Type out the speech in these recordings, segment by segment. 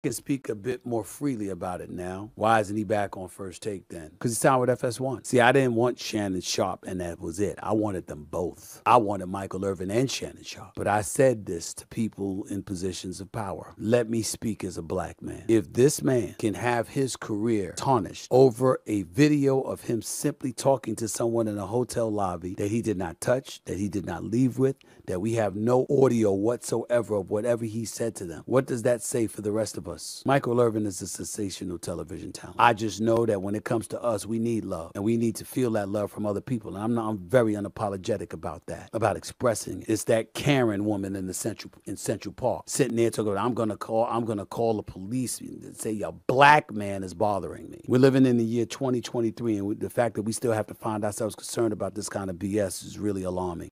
can speak a bit more freely about it now. Why isn't he back on First Take then? Because he signed with FS1. See, I didn't want Shannon Sharpe, and that was it. I wanted them both. I wanted Michael Irvin and Shannon Sharpe. But I said this to people in positions of power. Let me speak as a black man. If this man can have his career tarnished over a video of him simply talking to someone in a hotel lobby that he did not touch, that he did not leave with, that we have no audio whatsoever of whatever he said to them, what does that say for the rest of us? Michael Irvin is a sensational television talent. I just know that when it comes to us, we need love, and we need to feel that love from other people. And I'm very unapologetic about that, about expressing. It's that Karen woman in Central Park sitting there talking about, I'm gonna call the police and say a black man is bothering me. We're living in the year 2023, and the fact that we still have to find ourselves concerned about this kind of BS is really alarming.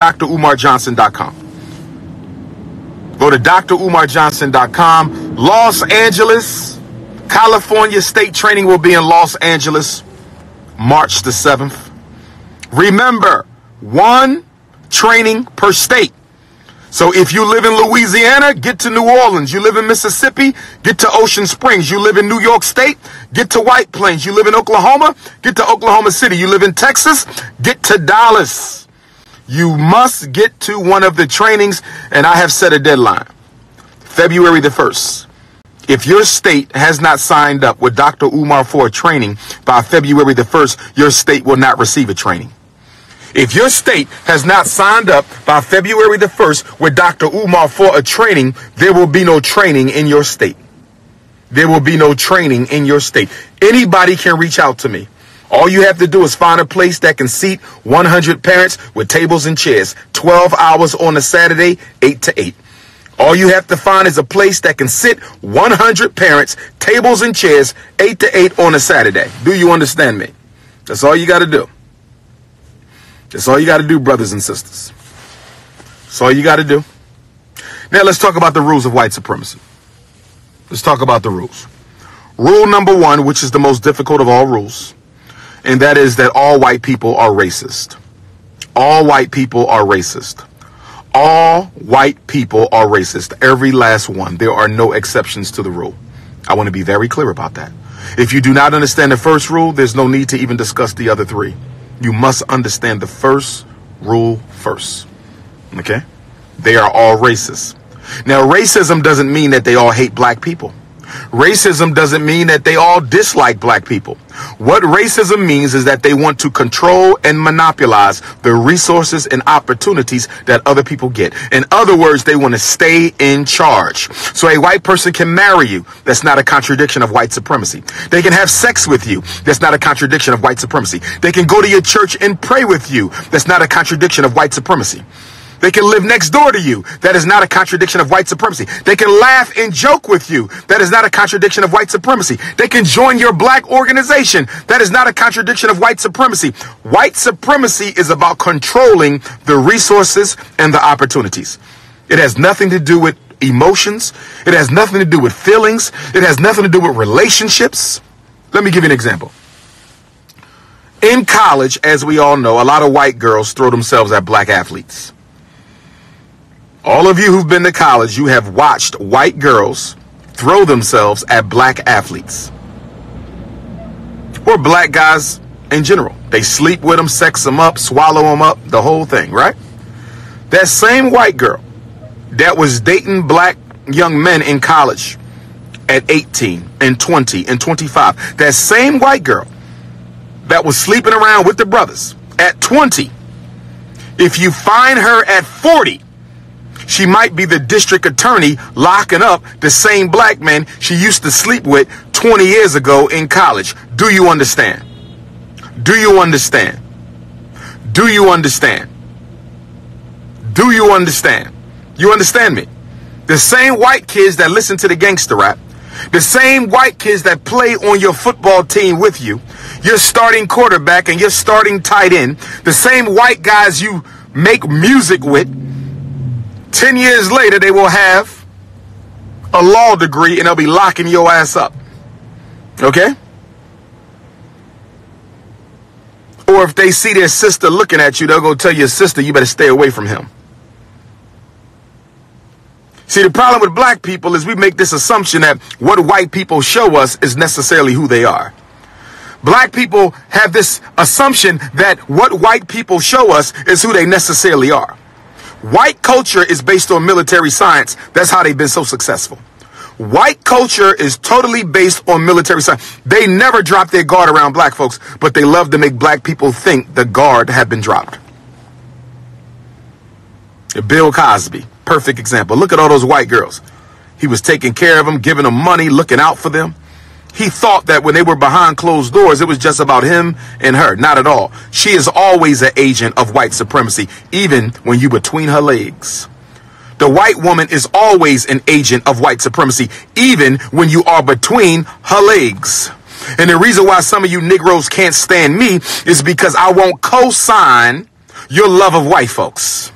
DrUmarJohnson.com. Go to DrUmarJohnson.com. Los Angeles, California state training will be in Los Angeles, March the 7th. Remember, one training per state. So if you live in Louisiana, get to New Orleans. You live in Mississippi, get to Ocean Springs. You live in New York State, get to White Plains. You live in Oklahoma, get to Oklahoma City. You live in Texas, get to Dallas. You must get to one of the trainings, and I have set a deadline, February the 1st. If your state has not signed up with Dr. Umar for a training by February the 1st, your state will not receive a training. If your state has not signed up by February the 1st with Dr. Umar for a training, there will be no training in your state. There will be no training in your state. Anybody can reach out to me. All you have to do is find a place that can seat 100 parents with tables and chairs, 12 hours on a Saturday, 8 to 8. All you have to find is a place that can sit 100 parents, tables and chairs, 8 to 8 on a Saturday. Do you understand me? That's all you got to do. That's all you got to do, brothers and sisters. That's all you got to do. Now let's talk about the rules of white supremacy. Let's talk about the rules. Rule number 1, which is the most difficult of all rules, and that is that all white people are racist. All white people are racist. All white people are racist. Every last one. There are no exceptions to the rule. I want to be very clear about that. If you do not understand the first rule, there's no need to even discuss the other 3. You must understand the first rule first. Okay? They are all racist. Now, racism doesn't mean that they all hate black people. Racism doesn't mean that they all dislike black people. What racism means is that they want to control and monopolize the resources and opportunities that other people get. In other words, they want to stay in charge. So a white person can marry you. That's not a contradiction of white supremacy. They can have sex with you. That's not a contradiction of white supremacy. They can go to your church and pray with you. That's not a contradiction of white supremacy. They can live next door to you. That is not a contradiction of white supremacy. They can laugh and joke with you. That is not a contradiction of white supremacy. They can join your black organization. That is not a contradiction of white supremacy. White supremacy is about controlling the resources and the opportunities. It has nothing to do with emotions. It has nothing to do with feelings. It has nothing to do with relationships. Let me give you an example. In college, as we all know, a lot of white girls throw themselves at black athletes. All of you who've been to college, you have watched white girls throw themselves at black athletes. Or black guys in general. They sleep with them, sex them up, swallow them up, the whole thing, right? That same white girl that was dating black young men in college at 18 and 20 and 25, that same white girl that was sleeping around with the brothers at 20, if you find her at 40, she might be the district attorney locking up the same black man she used to sleep with 20 years ago in college. Do you understand? Do you understand? Do you understand? Do you understand? You understand me? The same white kids that listen to the gangster rap, the same white kids that play on your football team with you, your starting quarterback and your starting tight end, the same white guys you make music with, 10 years later, they will have a law degree and they'll be locking your ass up. Okay? Or if they see their sister looking at you, they'll go tell your sister, you better stay away from him. See, the problem with black people is we make this assumption that what white people show us is necessarily who they are. Black people have this assumption that what white people show us is who they necessarily are. White culture is based on military science. That's how they've been so successful. White culture is totally based on military science. They never drop their guard around black folks, but they love to make black people think the guard had been dropped. Bill Cosby, perfect example. Look at all those white girls. He was taking care of them, giving them money, looking out for them. He thought that when they were behind closed doors, it was just about him and her. Not at all. She is always an agent of white supremacy, even when you're between her legs. The white woman is always an agent of white supremacy, even when you are between her legs. And the reason why some of you Negroes can't stand me is because I won't co-sign your love of white folks.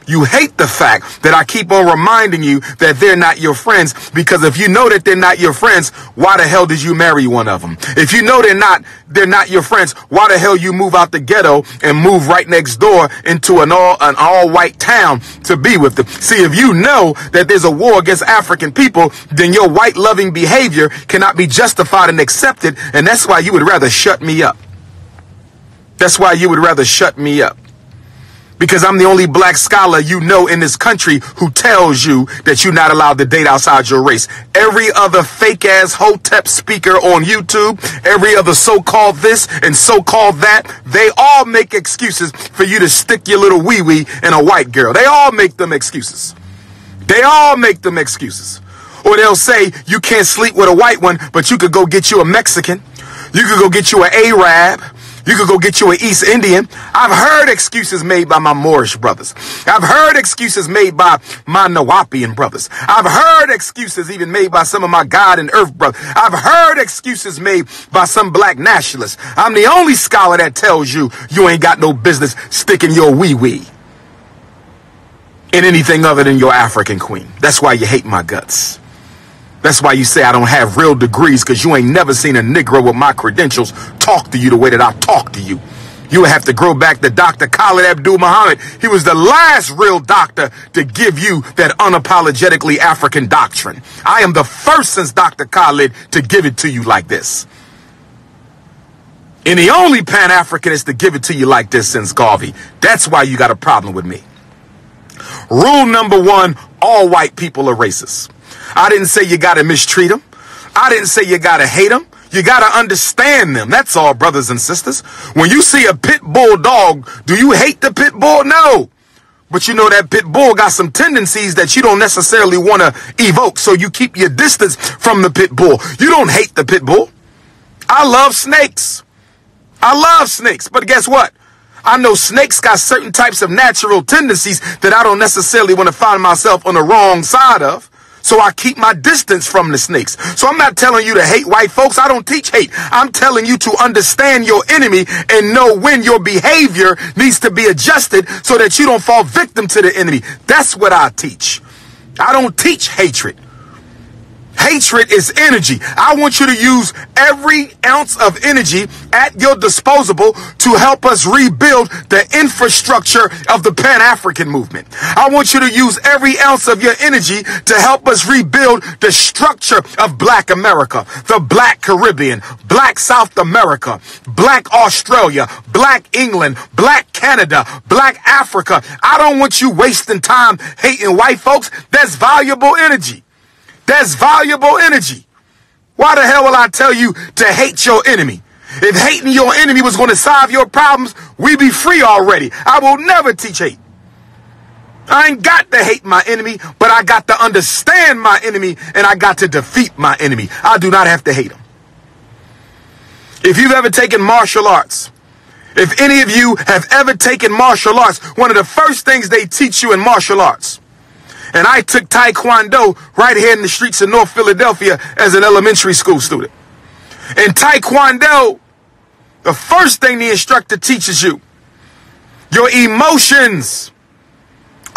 You hate the fact that I keep on reminding you that they're not your friends, because if you know that they're not your friends, why the hell did you marry one of them? If you know they're not your friends, why the hell you move out the ghetto and move right next door into an all white town to be with them? See, if you know that there's a war against African people, then your white loving behavior cannot be justified and accepted, and that's why you would rather shut me up. That's why you would rather shut me up. Because I'm the only black scholar you know in this country who tells you that you're not allowed to date outside your race. Every other fake-ass hotep speaker on YouTube, every other so-called this and so-called that, they all make excuses for you to stick your little wee-wee in a white girl. They all make them excuses. They all make them excuses. Or they'll say you can't sleep with a white one, but you could go get you a Mexican. You could go get you an Arab. You could go get you an East Indian. I've heard excuses made by my Moorish brothers. I've heard excuses made by my Nawapian brothers. I've heard excuses even made by some of my God and Earth brothers. I've heard excuses made by some black nationalists. I'm the only scholar that tells you you ain't got no business sticking your wee-wee in anything other than your African queen. That's why you hate my guts. That's why you say I don't have real degrees, because you ain't never seen a Negro with my credentials talk to you the way that I talk to you. You would have to grow back to Dr. Khalid Abdul-Muhammad. He was the last real doctor to give you that unapologetically African doctrine. I am the first since Dr. Khalid to give it to you like this. And the only Pan-Africanist to give it to you like this since Garvey. That's why you got a problem with me. Rule number one, all white people are racist. I didn't say you got to mistreat them. I didn't say you got to hate them. You got to understand them. That's all, brothers and sisters. When you see a pit bull dog, do you hate the pit bull? No. But you know that pit bull got some tendencies that you don't necessarily want to evoke. So you keep your distance from the pit bull. You don't hate the pit bull. I love snakes. I love snakes. But guess what? I know snakes got certain types of natural tendencies that I don't necessarily want to find myself on the wrong side of. So I keep my distance from the snakes. So I'm not telling you to hate white folks. I don't teach hate. I'm telling you to understand your enemy and know when your behavior needs to be adjusted so that you don't fall victim to the enemy. That's what I teach. I don't teach hatred. Hatred is energy. I want you to use every ounce of energy at your disposal to help us rebuild the infrastructure of the Pan-African movement. I want you to use every ounce of your energy to help us rebuild the structure of Black America, the Black Caribbean, Black South America, Black Australia, Black England, Black Canada, Black Africa. I don't want you wasting time hating white folks. That's valuable energy. That's valuable energy. Why the hell will I tell you to hate your enemy? If hating your enemy was going to solve your problems, we'd be free already. I will never teach hate. I ain't got to hate my enemy, but I got to understand my enemy, and I got to defeat my enemy. I do not have to hate him. If you've ever taken martial arts, if any of you have ever taken martial arts, one of the first things they teach you in martial arts, and I took Taekwondo right here in the streets of North Philadelphia as an elementary school student. In Taekwondo, the first thing the instructor teaches you, your emotions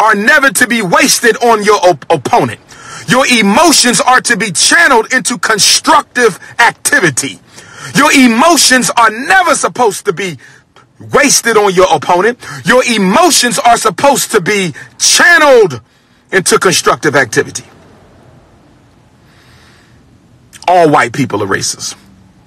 are never to be wasted on your opponent. Your emotions are to be channeled into constructive activity. Your emotions are never supposed to be wasted on your opponent. Your emotions are supposed to be channeled into constructive activity. All white people are racist.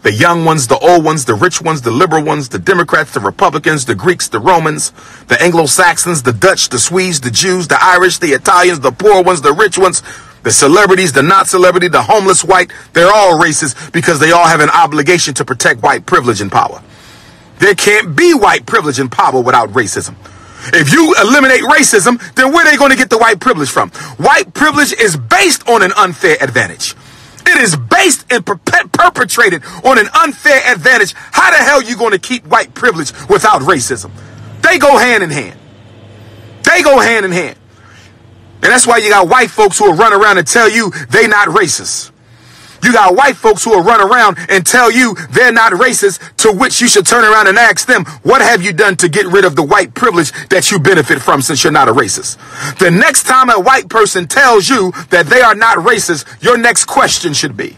The young ones, the old ones, the rich ones, the liberal ones, the Democrats, the Republicans, the Greeks, the Romans, the Anglo-Saxons, the Dutch, the Swedes, the Jews, the Irish, the Italians, the poor ones, the rich ones, the celebrities, the not celebrity, the homeless white. They're all racist because they all have an obligation to protect white privilege and power. There can't be white privilege and power without racism. If you eliminate racism, then where are they going to get the white privilege from? White privilege is based on an unfair advantage. It is based and perpetrated on an unfair advantage. How the hell are you going to keep white privilege without racism? They go hand in hand. They go hand in hand. And that's why you got white folks who will run around and tell you they're not racist. You got white folks who will run around and tell you they're not racist, to which you should turn around and ask them, what have you done to get rid of the white privilege that you benefit from since you're not a racist? The next time a white person tells you that they are not racist, your next question should be,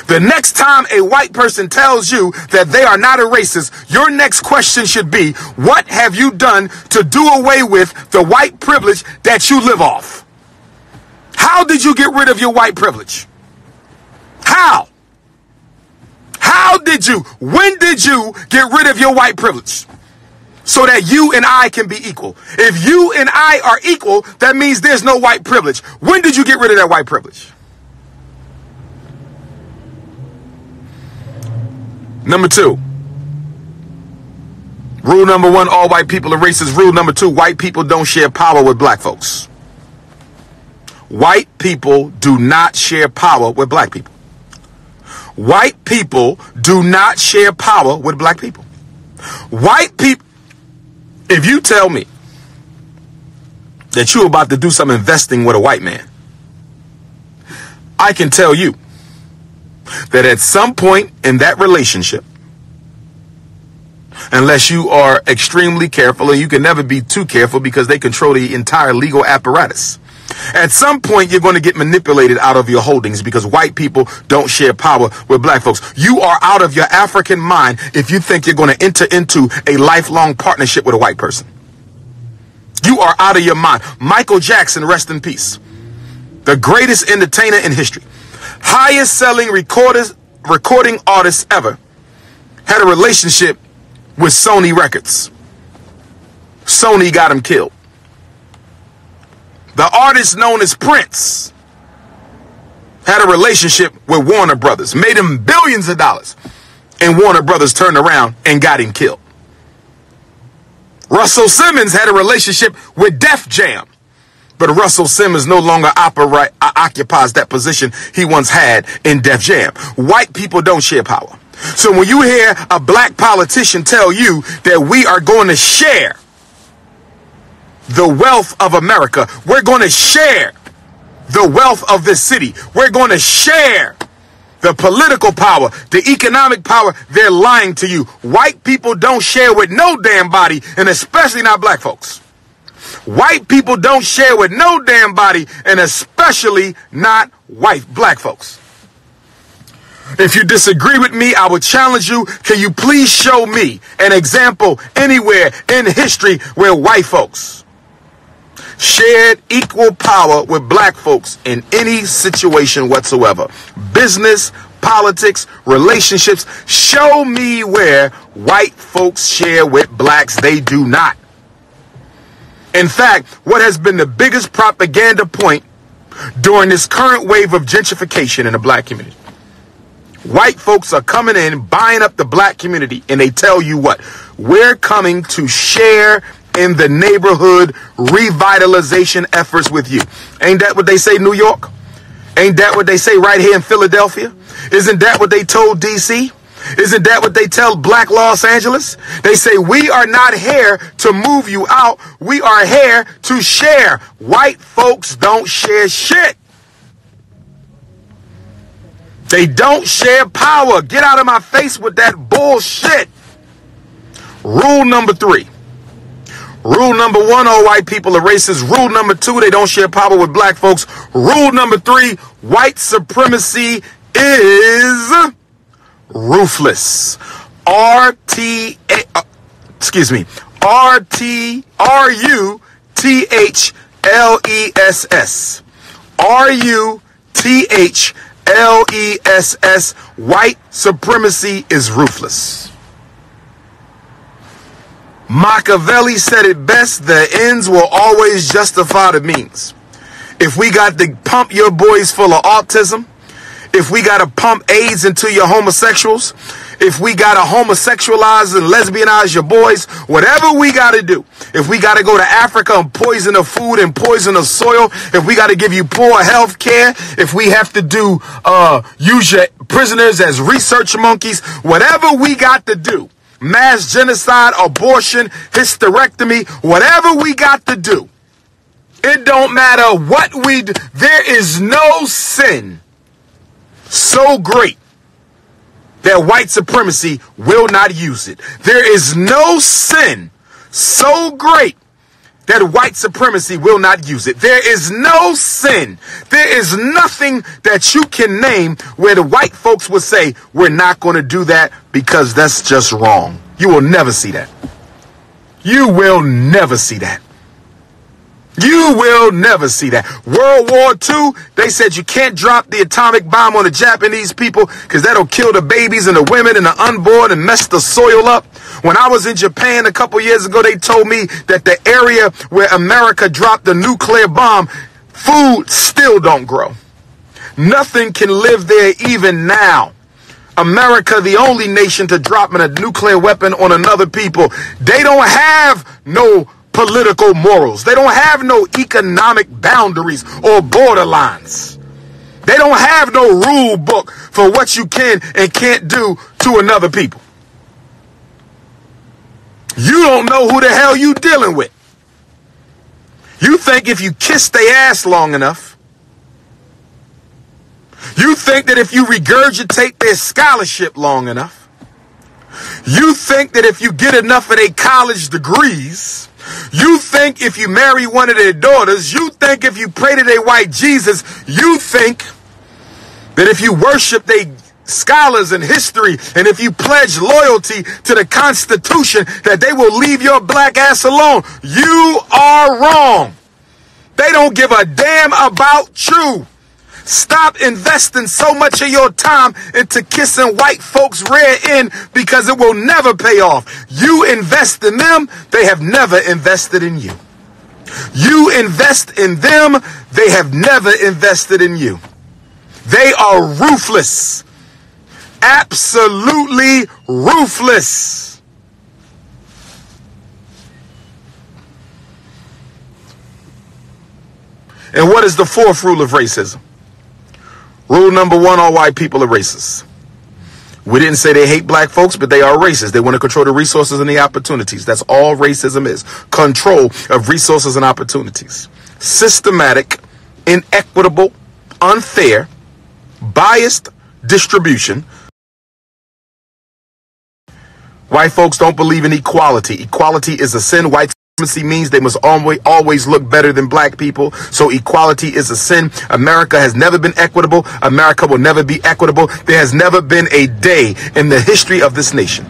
the next time a white person tells you that they are not a racist, your next question should be, what have you done to do away with the white privilege that you live off? How did you get rid of your white privilege? How? How did you? When did you get rid of your white privilege? So that you and I can be equal. If you and I are equal, that means there's no white privilege. When did you get rid of that white privilege? Number 2. Rule number 1, all white people are racist. Rule number 2, white people don't share power with black folks. White people do not share power with black people. White people do not share power with black people. White people, if you tell me that you're about to do some investing with a white man, I can tell you that at some point in that relationship, unless you are extremely careful, and you can never be too careful because they control the entire legal apparatus, at some point you're going to get manipulated out of your holdings because white people don't share power with black folks. You are out of your African mind if you think you're going to enter into a lifelong partnership with a white person. You are out of your mind. Michael Jackson, rest in peace, the greatest entertainer in history, highest selling recording artist ever, had a relationship with Sony Records. Sony got him killed. The artist known as Prince had a relationship with Warner Brothers, made him billions of dollars, and Warner Brothers turned around and got him killed. Russell Simmons had a relationship with Def Jam, but Russell Simmons no longer occupies that position he once had in Def Jam. White people don't share power. So when you hear a black politician tell you that we are going to share the wealth of America, we're going to share the wealth of this city, we're going to share the political power, the economic power, they're lying to you. White people don't share with no damn body, and especially not black folks. White people don't share with no damn body, and especially not black folks. If you disagree with me, I would challenge you. Can you please show me an example anywhere in history where white folks shared equal power with black folks in any situation whatsoever? Business, politics, relationships. Show me where white folks share with blacks. They do not. In fact, what has been the biggest propaganda point during this current wave of gentrification in the black community? White folks are coming in, buying up the black community, and they tell you what? We're coming to share in the neighborhood revitalization efforts with you. Ain't that what they say, New York? Ain't that what they say right here in Philadelphia? Isn't that what they told DC? Isn't that what they tell black Los Angeles? They say, we are not here to move you out. We are here to share. White folks don't share shit. They don't share power. Get out of my face with that bullshit. Rule number 3. Rule number 1, all white people are racist. Rule number 2, they don't share power with black folks. Rule number 3, white supremacy is ruthless. R-T-A-R-U-T-H-L-E-S-S. Ruthless. Ruthless. White supremacy is ruthless. Machiavelli said it best: the ends will always justify the means. If we got to pump your boys full of autism, if we got to pump AIDS into your homosexuals, if we got to homosexualize and lesbianize your boys, whatever we got to do, if we got to go to Africa and poison the food and poison the soil, if we got to give you poor health care, if we have to do use your prisoners as research monkeys, whatever we got to do, mass genocide, abortion, hysterectomy, whatever we got to do, it don't matter what we do. There is no sin so great that white supremacy will not use it. There is no sin so great that white supremacy will not use it. There is no sin. There is nothing that you can name where the white folks would say, we're not going to do that because that's just wrong. You will never see that. You will never see that. You will never see that. World War II, they said you can't drop the atomic bomb on the Japanese people because that'll kill the babies and the women and the unborn and mess the soil up. When I was in Japan a couple years ago, they told me that the area where America dropped the nuclear bomb, food still don't grow. Nothing can live there even now. America, the only nation to drop a nuclear weapon on another people. They don't have no political morals. They don't have no economic boundaries or borderlines. They don't have no rule book for what you can and can't do to another people. You don't know who the hell you dealing with. You think if you kiss their ass long enough, you think that if you regurgitate their scholarship long enough, you think that if you get enough of their college degrees, you think if you marry one of their daughters, you think if you pray to their white Jesus, you think that if you worship their scholars in history and if you pledge loyalty to the Constitution, that they will leave your black ass alone. You are wrong. They don't give a damn about you. Stop investing so much of your time into kissing white folks' rear end because it will never pay off. You invest in them, they have never invested in you. You invest in them, they have never invested in you. They are ruthless. Absolutely ruthless. And what is the fourth rule of racism? Rule number one, all white people are racist. We didn't say they hate black folks, but they are racist. They want to control the resources and the opportunities. That's all racism is. Control of resources and opportunities. Systematic, inequitable, unfair, biased distribution. White folks don't believe in equality. Equality is a sin. White supremacy means they must always look better than black people. So equality is a sin. America has never been equitable. America will never be equitable. There has never been a day in the history of this nation.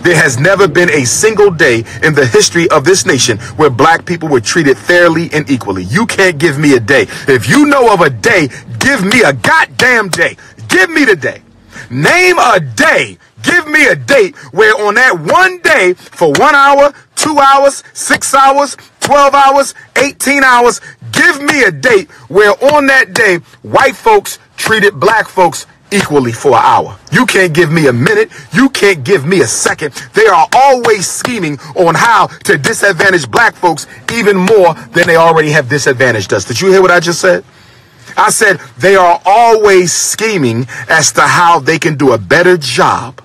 There has never been a single day in the history of this nation where black people were treated fairly and equally. You can't give me a day. If you know of a day, give me a goddamn day. Give me the day. Name a day. Give me a date where on that one day for 1 hour, 2 hours, 6 hours, 12 hours, 18 hours, give me a date where on that day white folks treated black folks equally for an hour. You can't give me a minute. You can't give me a second. They are always scheming on how to disadvantage black folks even more than they already have disadvantaged us. Did you hear what I just said? I said they are always scheming as to how they can do a better job.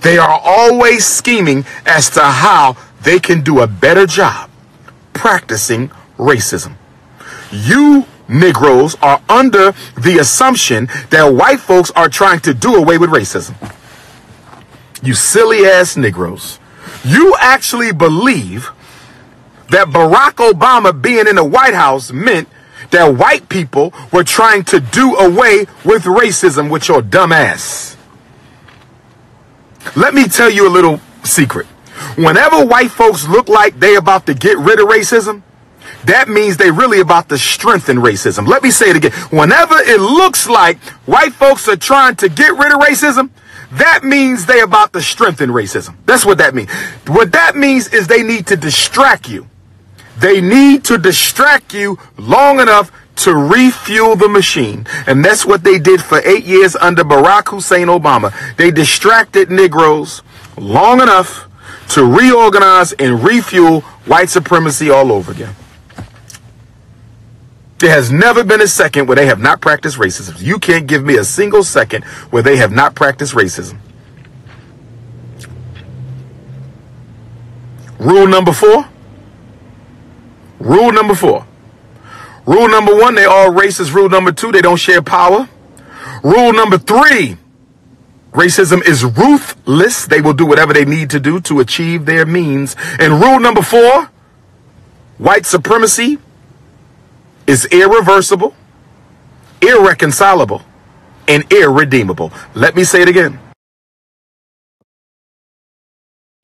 They are always scheming as to how they can do a better job practicing racism. You Negroes are under the assumption that white folks are trying to do away with racism. You silly ass Negroes. You actually believe that Barack Obama being in the White House meant that white people were trying to do away with racism with your dumb ass. Let me tell you a little secret. Whenever white folks look like they about to get rid of racism, that means they really about to strengthen racism. Let me say it again. Whenever it looks like white folks are trying to get rid of racism, that means they about to strengthen racism. That's what that means. What that means is they need to distract you. They need to distract you long enough to refuel the machine. And that's what they did for 8 years under Barack Hussein Obama. They distracted Negroes long enough to reorganize and refuel white supremacy all over again. There has never been a second where they have not practiced racism. You can't give me a single second where they have not practiced racism. Rule number 4. Rule number 4. Rule number 1, they all racist. Rule number 2, they don't share power. Rule number 3, racism is ruthless. They will do whatever they need to do to achieve their means. And rule number 4, white supremacy is irreversible, irreconcilable, and irredeemable. Let me say it again.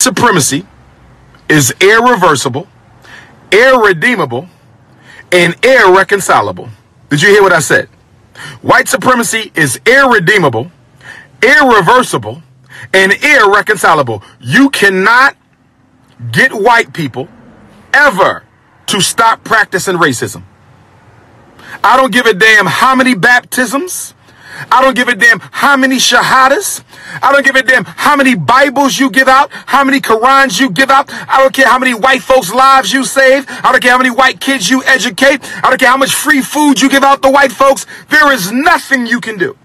Supremacy is irreversible, irredeemable, and irreconcilable. Did you hear what I said? White supremacy is irredeemable, irreversible, and irreconcilable. You cannot get white people ever to stop practicing racism. I don't give a damn how many baptisms. I don't give a damn how many shahadas. I don't give a damn how many Bibles you give out, how many Qurans you give out. I don't care how many white folks' lives you save. I don't care how many white kids you educate. I don't care how much free food you give out to white folks. There is nothing you can do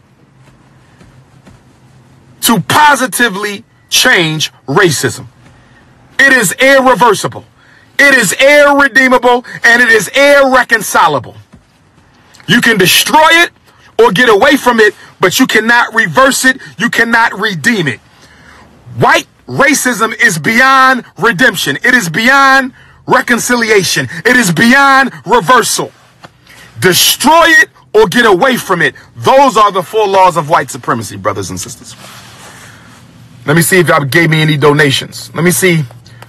to positively change racism. It is irreversible. It is irredeemable, and it is irreconcilable. You can destroy it or get away from it, but you cannot reverse it. You cannot redeem it. White racism is beyond redemption. It is beyond reconciliation. It is beyond reversal. Destroy it or get away from it. Those are the 4 laws of white supremacy, brothers and sisters. Let me see if y'all gave me any donations. Let me see.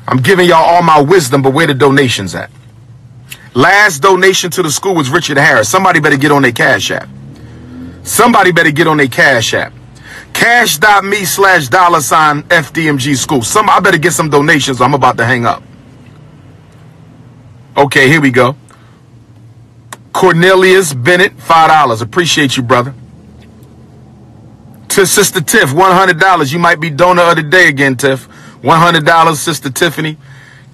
I'm giving y'all all my wisdom, but where the donations at? Last donation to the school was Richard Harris. Somebody better get on their Cash App. Somebody better get on their Cash App. Cash.me/$FDMG school. I better get some donations. I'm about to hang up. Okay, here we go. Cornelius Bennett, $5. Appreciate you, brother. To Sister Tiff, $100. You might be donor of the day again, Tiff. $100, Sister Tiffany.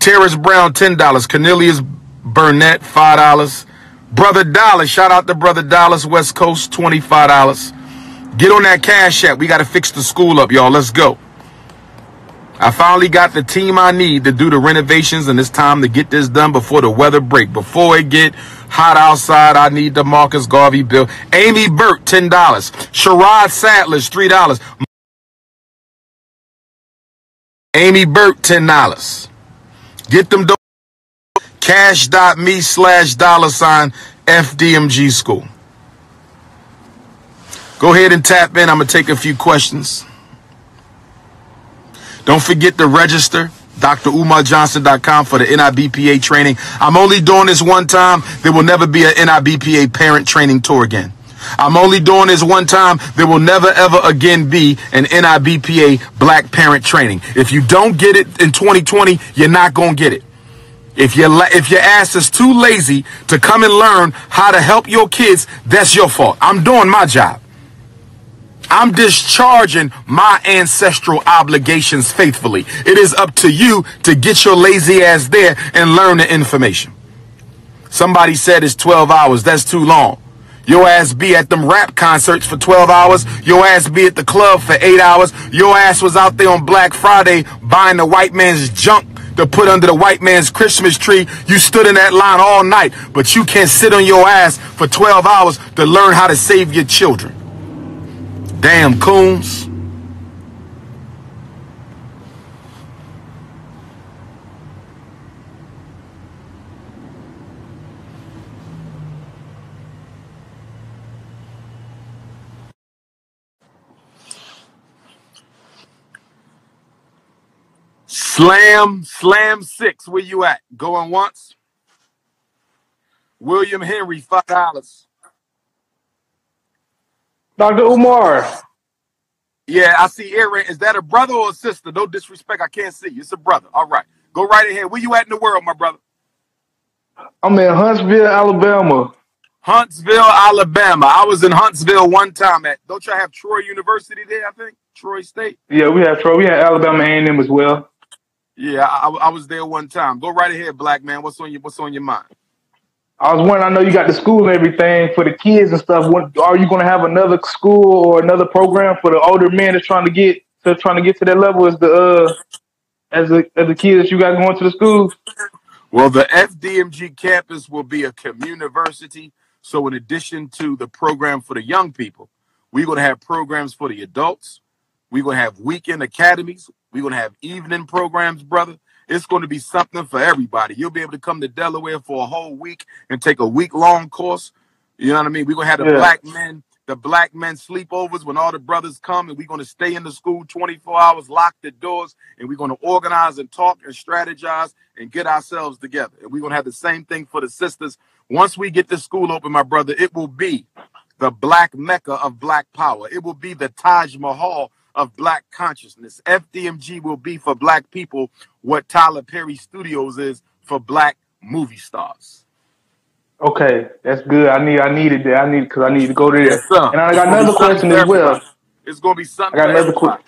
Terrence Brown, $10. Cornelius Burnett, $5. Brother Dallas, shout out to Brother Dallas, West Coast, $25. Get on that Cash App. We got to fix the school up, y'all. Let's go. I finally got the team I need to do the renovations, and it's time to get this done before the weather break. Before it get hot outside, I need the Marcus Garvey bill. Amy Burt, $10. Sherrod Sadler's, $3. Amy Burt, $10. Get them Cash.me/$FDMG school. Go ahead and tap in. I'm going to take a few questions. Don't forget to register, DrUmarJohnson.com, for the NIBPA training. I'm only doing this one time. There will never be an NIBPA parent training tour again. I'm only doing this one time. There will never, ever again be an NIBPA black parent training. If you don't get it in 2020, you're not going to get it. If your ass is too lazy to come and learn how to help your kids, that's your fault. I'm doing my job. I'm discharging my ancestral obligations faithfully. It is up to you to get your lazy ass there and learn the information. Somebody said it's 12 hours. That's too long. Your ass be at them rap concerts for 12 hours. Your ass be at the club for 8 hours. Your ass was out there on Black Friday buying the white man's junk to put under the white man's Christmas tree. You stood in that line all night, but you can't sit on your ass for 12 hours to learn how to save your children. Damn coons. Slam 6, where you at? Going once? William Henry, $5. Dr. Umar. Yeah, I see Aaron. Is that a brother or a sister? No disrespect, I can't see. It's a brother. All right. Go right ahead. Where you at in the world, my brother? I'm in Huntsville, Alabama. Huntsville, Alabama. I was in Huntsville one time don't y'all have Troy University there, I think? Troy State? Yeah, we have Alabama A&M as well. Yeah, I was there one time. Go right ahead, black man. What's on your mind? I was wondering, I know you got the school and everything for the kids and stuff. Are you going to have another school or another program for the older men that's trying to get to that level as the kids that you got going to the schools? Well, the FDMG campus will be a communiversity. So in addition to the program for the young people, we're going to have programs for the adults. We're going to have weekend academies. We're going to have evening programs, brother. It's going to be something for everybody. You'll be able to come to Delaware for a whole week and take a week-long course. You know what I mean? We're going to have the black men sleepovers when all the brothers come, and we're going to stay in the school 24 hours, lock the doors, and we're going to organize and talk and strategize and get ourselves together. And we're going to have the same thing for the sisters. Once we get this school open, my brother, it will be the black Mecca of black power. It will be the Taj Mahal of black consciousness. FDMG will be for black people what Tyler Perry Studios is for black movie stars. Okay, that's good. I needed that. Because I need to go there. Yes, sir. And I got another question as well. It's going to be something for everybody.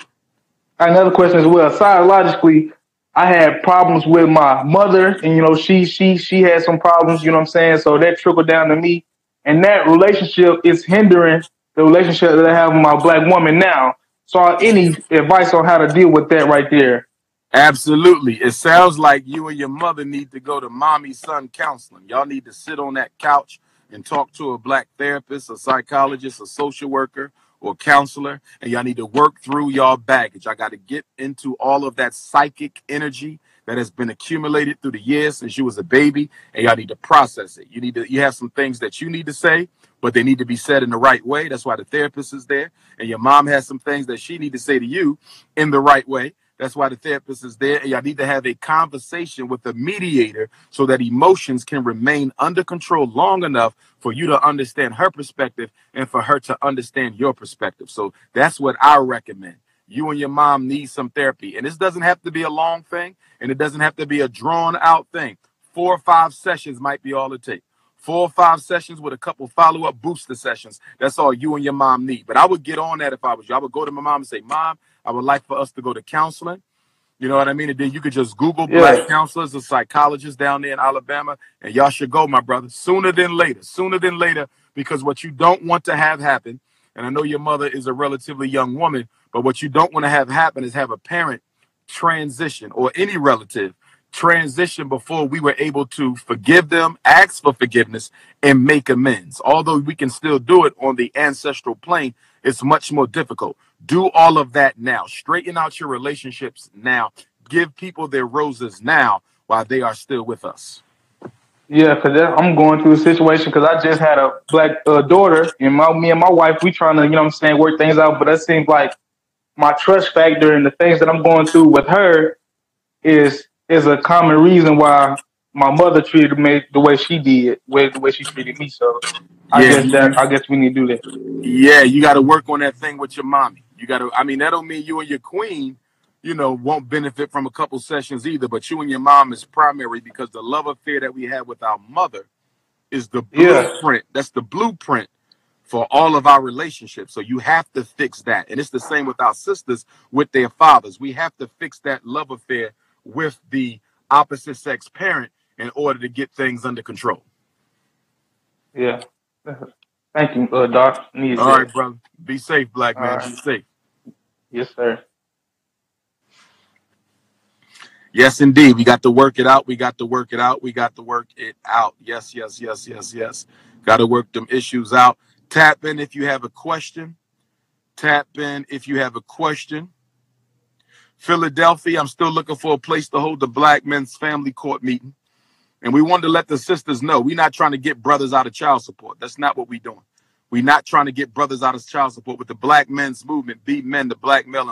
I got another question as well. Psychologically, I had problems with my mother, and she had some problems. You know what I'm saying? So that trickled down to me, and that relationship is hindering the relationship that I have with my black woman now. So, any advice on how to deal with that right there? Absolutely. It sounds like you and your mother need to go to mommy-son counseling. Y'all need to sit on that couch and talk to a black therapist, a psychologist, a social worker, or counselor, and y'all need to work through y'all baggage. I got to get into all of that psychic energy that has been accumulated through the years since you was a baby, and y'all need to process it. You have some things that you need to say, but they need to be said in the right way. That's why the therapist is there. And your mom has some things that she need to say to you in the right way. That's why the therapist is there. And y'all need to have a conversation with the mediator so that emotions can remain under control long enough for you to understand her perspective and for her to understand your perspective. So that's what I recommend. You and your mom need some therapy. And this doesn't have to be a long thing, and it doesn't have to be a drawn out thing. 4 or 5 sessions might be all it takes. 4 or 5 sessions with a couple follow-up booster sessions. That's all you and your mom need. But I would get on that if I was you. I would go to my mom and say, Mom, I would like for us to go to counseling. You know what I mean? And then you could just Google black counselors or psychologists down there in Alabama, and y'all should go, my brother, sooner than later, because what you don't want to have happen, and I know your mother is a relatively young woman, but what you don't want to have happen is have a parent transition or any relative transition before we were able to forgive them, ask for forgiveness, and make amends. Although we can still do it on the ancestral plane, it's much more difficult. Do all of that now. Straighten out your relationships now. Give people their roses now while they are still with us. Yeah, because I'm going through a situation because I just had a black daughter, and me and my wife, we trying to, work things out. But it seems like my trust factor and the things that I'm going through with her is a common reason why my mother treated me the way she did, the way she treated me. So I guess we need to do that. Yeah, you got to work on that thing with your mommy. You got to. I mean, that don't mean you and your queen, won't benefit from a couple sessions either. But you and your mom is primary because the love affair that we have with our mother is the blueprint. That's the blueprint for all of our relationships. So you have to fix that. And it's the same with our sisters with their fathers. We have to fix that love affair with the opposite sex parent in order to get things under control. Yeah. Thank you, Doc. All right, brother. Be safe, black man. Right. Be safe. Yes, sir. Yes, indeed. We got to work it out. We got to work it out. Yes. Got to work them issues out. Tap in if you have a question. Philadelphia, I'm still looking for a place to hold the Black Men's Family Court meeting. And we wanted to let the sisters know we're not trying to get brothers out of child support. That's not what we're doing. We're not trying to get brothers out of child support with the Black Men's Movement, Be Men, the Black Male